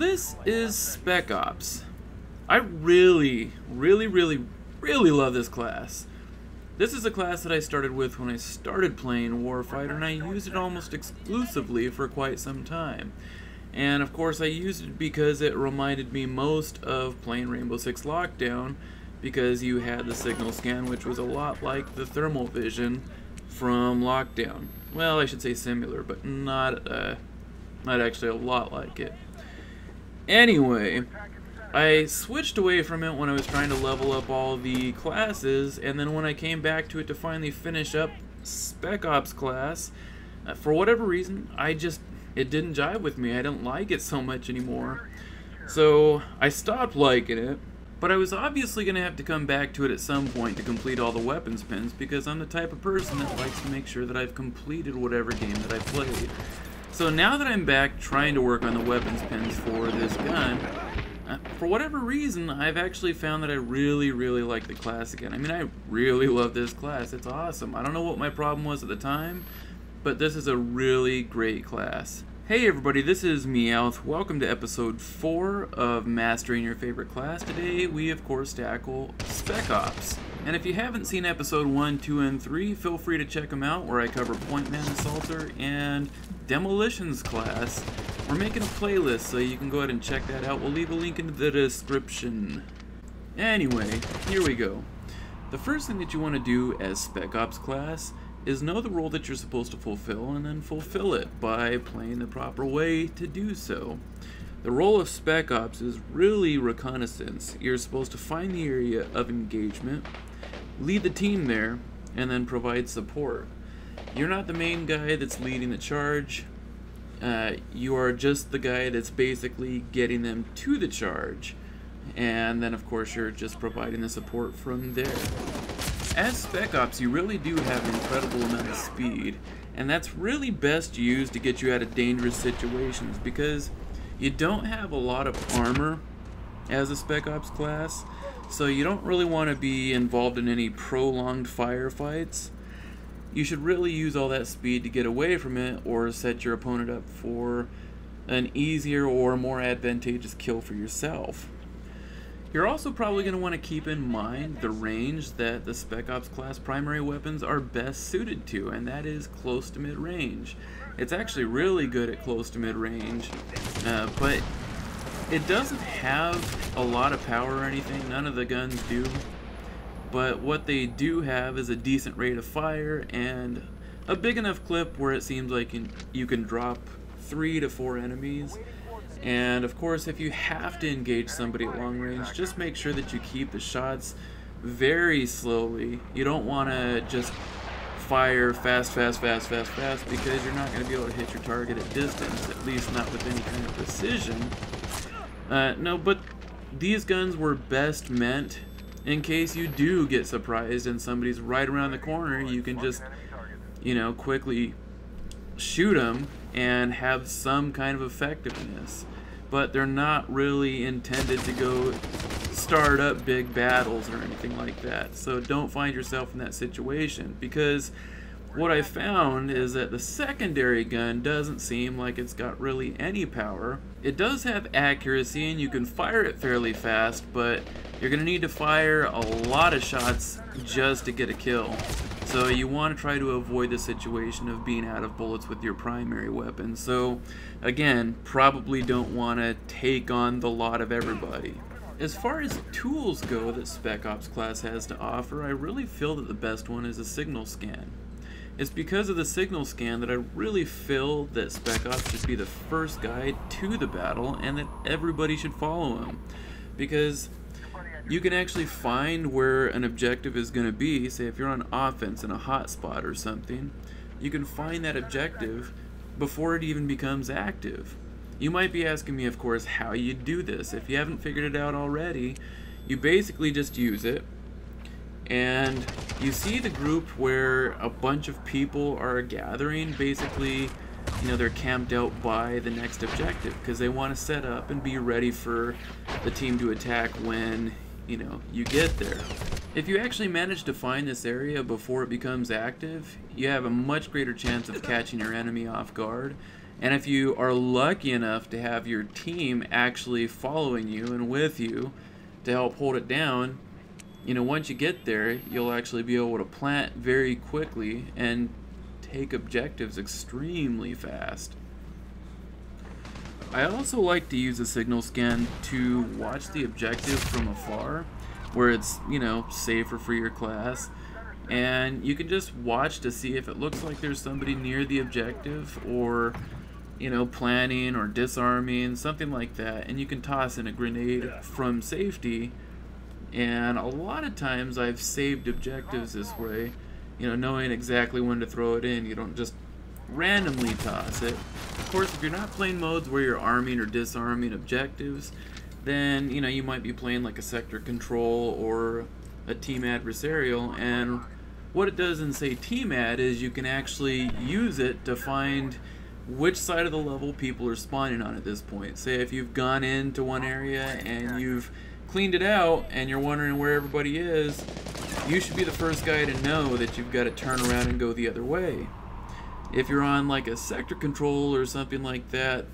So this is Spec Ops. I really love this class. This is a class that I started with when I started playing Warfighter, and I used it almost exclusively for quite some time. And of course I used it because it reminded me most of playing Rainbow Six Lockdown, because you had the signal scan, which was a lot like the thermal vision from Lockdown. Well, I should say similar, but not actually a lot like it. Anyway, I switched away from it when I was trying to level up all the classes, and then when I came back to it to finally finish up Spec Ops class, for whatever reason, it didn't jive with me. I didn't like it so much anymore. So I stopped liking it, but I was obviously going to have to come back to it at some point to complete all the weapons pins, because I'm the type of person that likes to make sure that I've completed whatever game that I played. So now that I'm back trying to work on the weapons pins for this gun, for whatever reason, I've actually found that I really like the class again. I mean, I really love this class. It's awesome. I don't know what my problem was at the time, but this is a really great class. Hey everybody, this is Meowth. Welcome to episode 4 of Mastering Your Favorite Class. Today we of course tackle Spec Ops. And if you haven't seen episode 1, 2, and 3, feel free to check them out where I cover Point Man Assaulter and Demolitions class. We're making a playlist, so you can go ahead and check that out. We'll leave a link in the description. Anyway, here we go. The first thing that you want to do as Spec Ops class is know the role that you're supposed to fulfill, and then fulfill it by playing the proper way to do so. The role of Spec Ops is really reconnaissance. You're supposed to find the area of engagement, lead the team there, and then provide support. You're not the main guy that's leading the charge. You are just the guy that's basically getting them to the charge, and then of course you're just providing the support from there. As Spec Ops, you really do have an incredible amount of speed, and that's really best used to get you out of dangerous situations, because you don't have a lot of armor as a Spec Ops class, so you don't really want to be involved in any prolonged firefights. You should really use all that speed to get away from it, or set your opponent up for an easier or more advantageous kill for yourself. You're also probably going to want to keep in mind the range that the Spec Ops class primary weapons are best suited to, and that is close to mid-range. It's actually really good at close to mid-range, but it doesn't have a lot of power or anything. None of the guns do. But what they do have is a decent rate of fire and a big enough clip where it seems like you can drop 3 to 4 enemies. And of course, if you have to engage somebody at long range, just make sure that you keep the shots very slowly. You don't want to just fire fast, because you're not going to be able to hit your target at distance, at least not with any kind of precision. No, but these guns were best meant in case you do get surprised and somebody's right around the corner. You can just, quickly shoot them and have some kind of effectiveness. But they're not really intended to go start up big battles or anything like that. So don't find yourself in that situation, because what I found is that the secondary gun doesn't seem like it's got really any power. It does have accuracy and you can fire it fairly fast, but you're going to need to fire a lot of shots just to get a kill. So you want to try to avoid the situation of being out of bullets with your primary weapon. So again, probably don't want to take on the lot of everybody. As far as tools go that Spec Ops class has to offer, I really feel that the best one is a signal scan. It's because of the signal scan that I really feel that Spec Ops should be the first guide to the battle, and that everybody should follow him. Because you can actually find where an objective is going to be. Say if you're on offense in a hot spot or something, you can find that objective before it even becomes active. You might be asking me, of course, how you do this. If you haven't figured it out already, you basically just use it, and you see the group where a bunch of people are gathering. Basically, they're camped out by the next objective because they want to set up and be ready for the team to attack when you get there. If you actually manage to find this area before it becomes active, you have a much greater chance of catching your enemy off guard, And if you are lucky enough to have your team actually following you and with you to help hold it down, you know, once you get there, you'll actually be able to plant very quickly and take objectives extremely fast. I also like to use a signal scan to watch the objective from afar, where it's, you know, safer for your class. And you can just watch to see if it looks like there's somebody near the objective, or, you know, planning or disarming, something like that. And you can toss in a grenade from safety. And a lot of times I've saved objectives this way, you know, knowing exactly when to throw it in. You don't just randomly toss it. Of course, if you're not playing modes where you're arming or disarming objectives, then, you know, you might be playing like a sector control or a team adversarial, and what it does in, say, team ad is you can actually use it to find which side of the level people are spawning on at this point. Say if you've gone into one area and you've cleaned it out and you're wondering where everybody is, you should be the first guy to know that you've got to turn around and go the other way. If you're on like a sector control or something like that,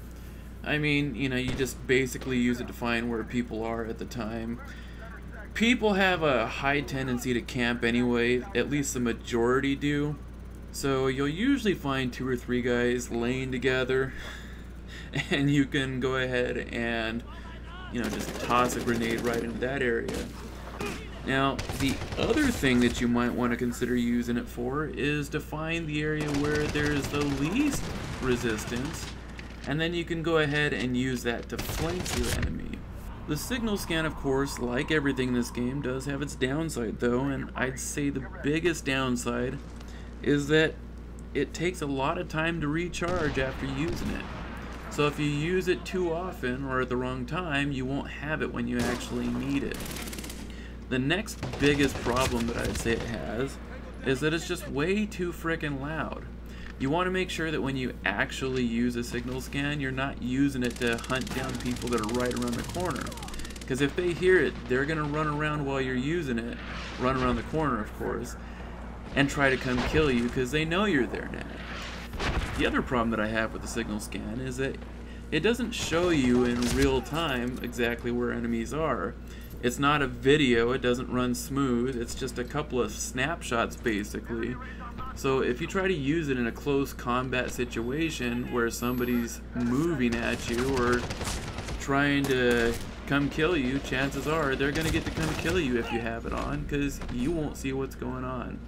I mean, you know, you just basically use it to find where people are at the time. People have a high tendency to camp anyway, at least the majority do. So you'll usually find 2 or 3 guys laying together, and you can go ahead and, you know, just toss a grenade right into that area. Now, the other thing that you might want to consider using it for is to find the area where there's the least resistance, and then you can go ahead and use that to flank your enemy. The signal scan, of course, like everything in this game, does have its downside though, and I'd say the biggest downside is that it takes a lot of time to recharge after using it. So if you use it too often or at the wrong time, you won't have it when you actually need it. The next biggest problem that I'd say it has is that it's just way too frickin' loud. You want to make sure that when you actually use a signal scan, you're not using it to hunt down people that are right around the corner. Because if they hear it, they're going to run around while you're using it, run around the corner of course, and try to come kill you because they know you're there now. The other problem that I have with the signal scan is that it doesn't show you in real time exactly where enemies are. It's not a video, it doesn't run smooth, it's just a couple of snapshots basically. So if you try to use it in a close combat situation where somebody's moving at you or trying to come kill you, chances are they're going to get to come kill you if you have it on, because you won't see what's going on.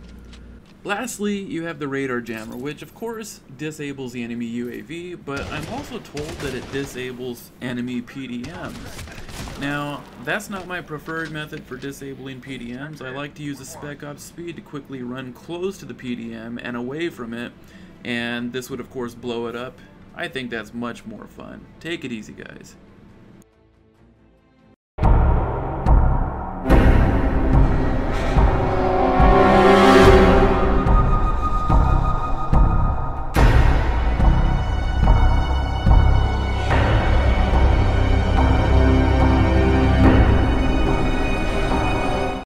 Lastly, you have the radar jammer, which of course disables the enemy UAV, but I'm also told that it disables enemy PDMs. Now, that's not my preferred method for disabling PDMs. I like to use a Spec Ops speed to quickly run close to the PDM and away from it, and this would of course blow it up. I think that's much more fun. Take it easy, guys.